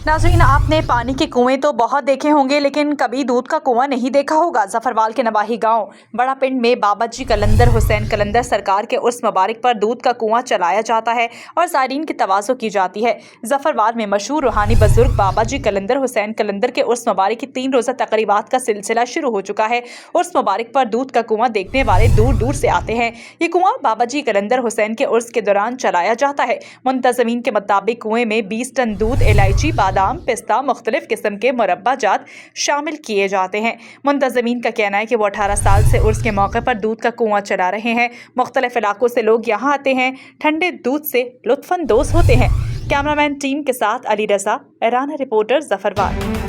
नाज़रीन, आपने पानी के कुएं तो बहुत देखे होंगे, लेकिन कभी दूध का कुआं नहीं देखा होगा। जफरवाल के नवाही गांव बड़ा पिंड में बाबाजी कलंदर हुसैन कलंदर सरकार के उर्स मुबारक पर दूध का कुआं चलाया जाता है और ज़ायरीन की तवाज़ो की जाती है। जफरवाल में मशहूर रूहानी बुजुर्ग बाबाजी कलंदर हुसैन कलंदर के उर्स मुबारक की 3 रोज़ा तकरीबात का सिलसिला शुरू हो चुका है। उर्स मुबारक पर दूध का कुआं देखने वाले दूर दूर से आते हैं। ये कुआं बाबाजी कलंदर हुसैन के उर्स के दौरान चलाया जाता है। मुंतज़मीन के मुताबिक कुएं में 20 टन दूध, इलायची, बादाम, पिस्ता, मुख्तलिफ किस्म के मुरब्बा जात शामिल किए जाते हैं। मुंतज़मीन का कहना है कि वो 18 साल से उर्स के मौके पर दूध का कुआं चला रहे हैं। मुख्तलिफ इलाकों से लोग यहाँ आते हैं, ठंडे दूध से लुत्फ़अंदोज़ होते हैं। कैमरामैन टीम के साथ अली रज़ा, एराना रिपोर्टर, जफरवाल।